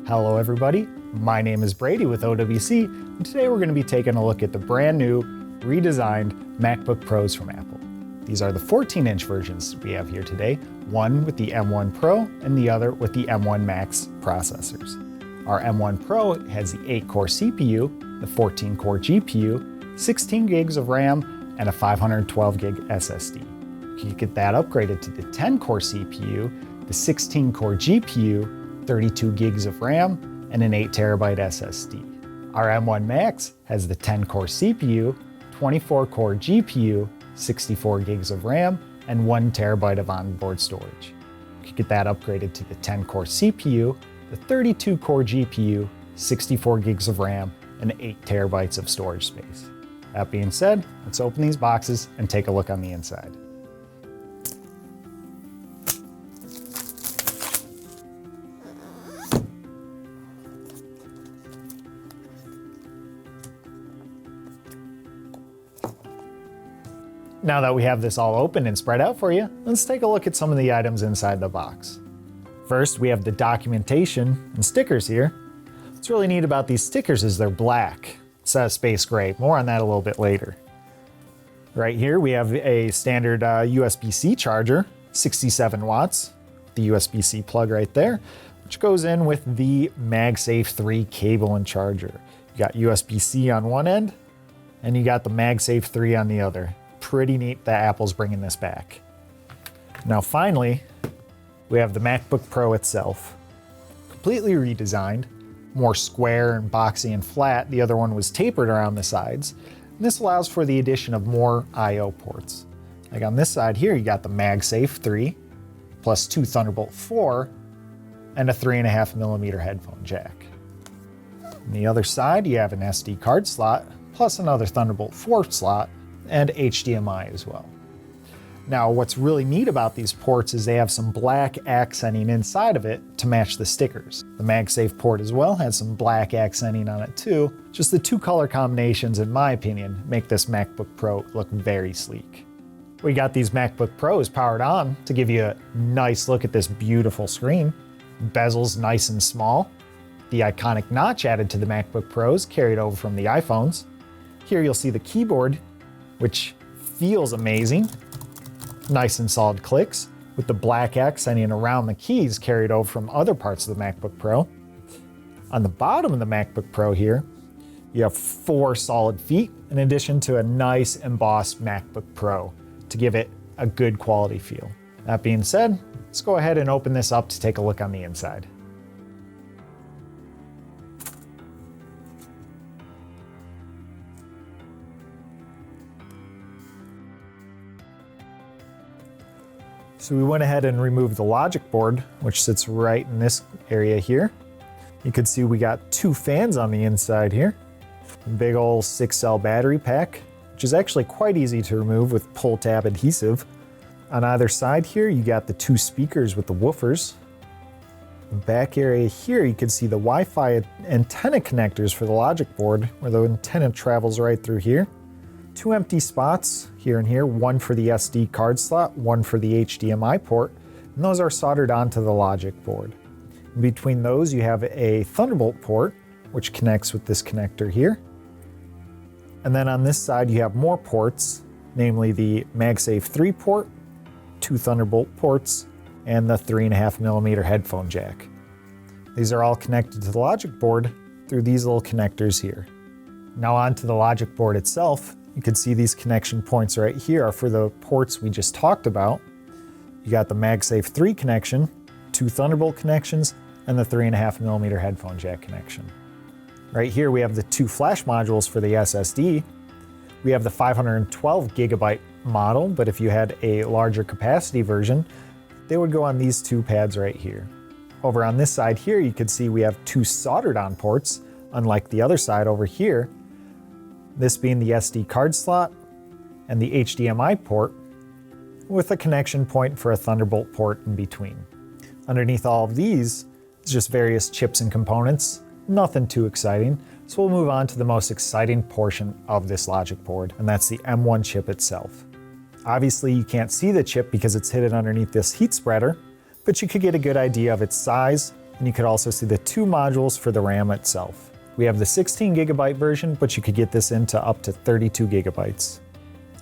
Hello everybody, my name is Brady with OWC, and today we're going to be taking a look at the brand new, redesigned MacBook Pros from Apple. These are the 14-inch versions we have here today, one with the M1 Pro and the other with the M1 Max processors. Our M1 Pro has the 8-core CPU, the 14-core GPU, 16 gigs of RAM, and a 512 gig SSD. You can get that upgraded to the 10-core CPU, the 16-core GPU, 32 gigs of RAM, and an 8 terabyte SSD. Our M1 Max has the 10-core CPU, 24-core GPU, 64 gigs of RAM, and 1 terabyte of onboard storage. You can get that upgraded to the 10-core CPU, the 32-core GPU, 64 gigs of RAM, and 8 terabytes of storage space. That being said, let's open these boxes and take a look on the inside. Now that we have this all open and spread out for you, let's take a look at some of the items inside the box. First, we have the documentation and stickers here. What's really neat about these stickers is they're black instead of space gray. More on that a little bit later. Right here, we have a standard USB-C charger, 67 watts, the USB-C plug right there, which goes in with the MagSafe 3 cable and charger. You got USB-C on one end, and you got the MagSafe 3 on the other. Pretty neat that Apple's bringing this back. Now finally, we have the MacBook Pro itself. Completely redesigned, more square and boxy and flat. The other one was tapered around the sides. And this allows for the addition of more I/O ports. Like on this side here, you got the MagSafe 3, plus 2 Thunderbolt 4, and a 3.5mm headphone jack. On the other side, you have an SD card slot, plus another Thunderbolt 4 slot, and HDMI as well. Now, what's really neat about these ports is they have some black accenting inside of it to match the stickers. The MagSafe port as well has some black accenting on it too. Just the two color combinations, in my opinion, make this MacBook Pro look very sleek. We got these MacBook Pros powered on to give you a nice look at this beautiful screen. Bezel's nice and small. The iconic notch added to the MacBook Pros carried over from the iPhones. Here you'll see the keyboard, which feels amazing. Nice and solid clicks, with the black accenting around the keys carried over from other parts of the MacBook Pro. On the bottom of the MacBook Pro here, you have 4 solid feet, in addition to a nice embossed MacBook Pro to give it a good quality feel. That being said, let's go ahead and open this up to take a look on the inside. So we went ahead and removed the logic board, which sits right in this area here. You can see we got 2 fans on the inside here. A big old 6-cell battery pack, which is actually quite easy to remove with pull tab adhesive. On either side here, you got the 2 speakers with the woofers. The back area here, you can see the Wi-Fi antenna connectors for the logic board, where the antenna travels right through here. 2 empty spots here and here, one for the SD card slot, one for the HDMI port, and those are soldered onto the logic board. In between those, you have a Thunderbolt port, which connects with this connector here. And then on this side, you have more ports, namely the MagSafe 3 port, 2 Thunderbolt ports, and the 3.5mm headphone jack. These are all connected to the logic board through these little connectors here. Now onto the logic board itself. You can see these connection points right here are for the ports we just talked about. You got the MagSafe 3 connection, 2 Thunderbolt connections, and the 3.5mm headphone jack connection. Right here we have the 2 flash modules for the SSD. We have the 512 gigabyte model, but if you had a larger capacity version, they would go on these 2 pads right here. Over on this side here, you can see we have 2 soldered on ports, unlike the other side over here. This being the SD card slot and the HDMI port, with a connection point for a Thunderbolt port in between. Underneath all of these is just various chips and components, nothing too exciting. So we'll move on to the most exciting portion of this logic board, and that's the M1 chip itself. Obviously you can't see the chip because it's hidden underneath this heat spreader, but you could get a good idea of its size and you could also see the 2 modules for the RAM itself. We have the 16 gigabyte version, but you could get this into up to 32 gigabytes.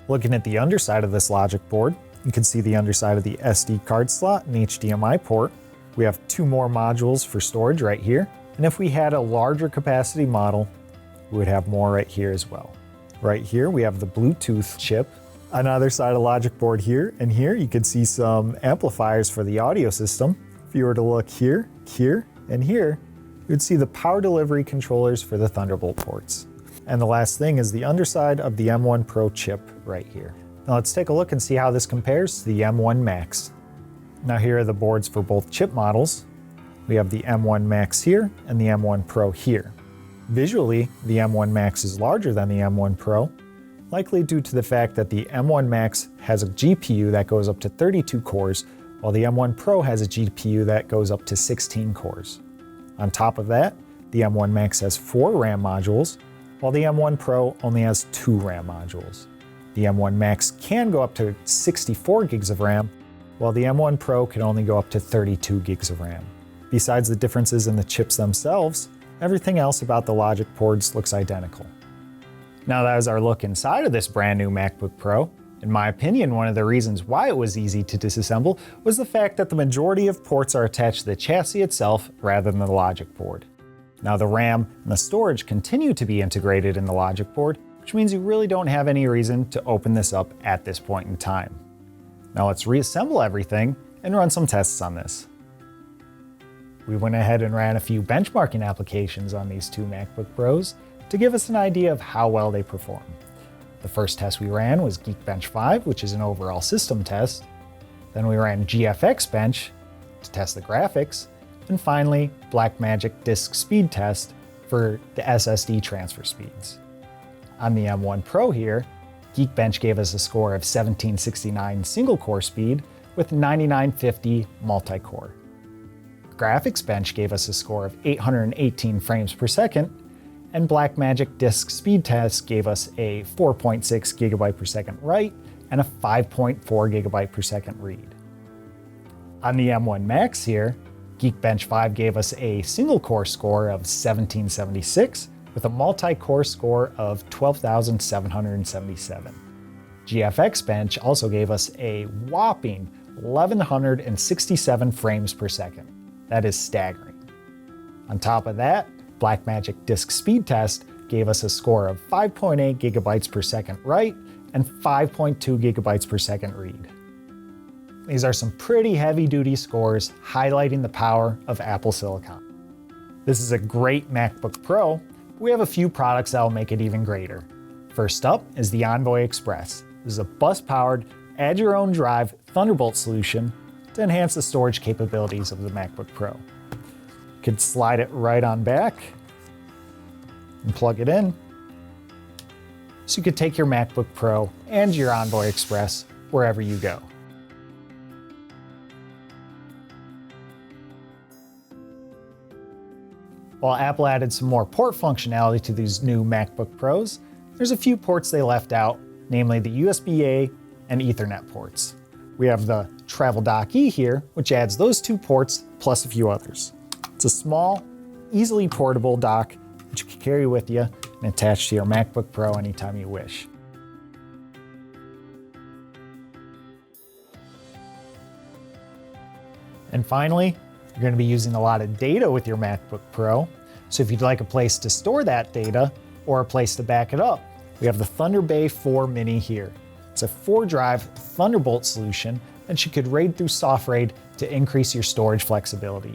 Looking at the underside of this logic board, you can see the underside of the SD card slot and HDMI port. We have 2 more modules for storage right here, and if we had a larger capacity model, we would have more right here as well. Right here we have the Bluetooth chip. Another side of logic board here, and here you can see some amplifiers for the audio system. If you were to look here, here, and here, you'd see the power delivery controllers for the Thunderbolt ports. And the last thing is the underside of the M1 Pro chip right here. Now let's take a look and see how this compares to the M1 Max. Now here are the boards for both chip models. We have the M1 Max here and the M1 Pro here. Visually, the M1 Max is larger than the M1 Pro, likely due to the fact that the M1 Max has a GPU that goes up to 32 cores, while the M1 Pro has a GPU that goes up to 16 cores. On top of that, the M1 Max has 4 RAM modules, while the M1 Pro only has 2 RAM modules. The M1 Max can go up to 64 gigs of RAM, while the M1 Pro can only go up to 32 gigs of RAM. Besides the differences in the chips themselves, everything else about the logic boards looks identical. Now that is our look inside of this brand new MacBook Pro. In my opinion, one of the reasons why it was easy to disassemble was the fact that the majority of ports are attached to the chassis itself rather than the logic board. Now the RAM and the storage continue to be integrated in the logic board, which means you really don't have any reason to open this up at this point in time. Now let's reassemble everything and run some tests on this. We went ahead and ran a few benchmarking applications on these 2 MacBook Pros to give us an idea of how well they perform. The first test we ran was Geekbench 5, which is an overall system test. Then we ran GFX Bench to test the graphics. And finally, Blackmagic Disk Speed Test for the SSD transfer speeds. On the M1 Pro here, Geekbench gave us a score of 1769 single-core speed with 9950 multi-core. Graphics Bench gave us a score of 818 frames per second, and Blackmagic Disk Speed Test gave us a 4.6 gigabyte per second write and a 5.4 gigabyte per second read. On the M1 Max here, Geekbench 5 gave us a single-core score of 1776 with a multi-core score of 12,777. GFX Bench also gave us a whopping 1,167 frames per second. That is staggering. On top of that, Blackmagic Disk Speed Test gave us a score of 5.8 gigabytes per second write and 5.2 gigabytes per second read. These are some pretty heavy-duty scores highlighting the power of Apple Silicon. This is a great MacBook Pro. We have a few products that will make it even greater. First up is the Envoy Express. This is a bus-powered, add-your-own-drive Thunderbolt solution to enhance the storage capabilities of the MacBook Pro. You can slide it right on back and plug it in. So you could take your MacBook Pro and your Envoy Express wherever you go. While Apple added some more port functionality to these new MacBook Pros, there's a few ports they left out, namely the USB-A and Ethernet ports. We have the Travel Dock E here, which adds those 2 ports plus a few others. It's a small, easily portable dock that you can carry with you and attach to your MacBook Pro anytime you wish. And finally, you're going to be using a lot of data with your MacBook Pro. So if you'd like a place to store that data or a place to back it up, we have the Thunderbay 4 Mini here. It's a 4-drive Thunderbolt solution that you could RAID through SoftRAID to increase your storage flexibility.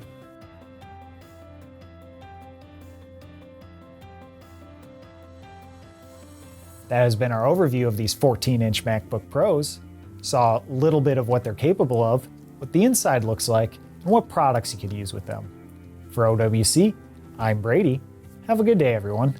That has been our overview of these 14-inch MacBook Pros. Saw a little bit of what they're capable of, what the inside looks like, and what products you could use with them. For OWC, I'm Brady. Have a good day, everyone.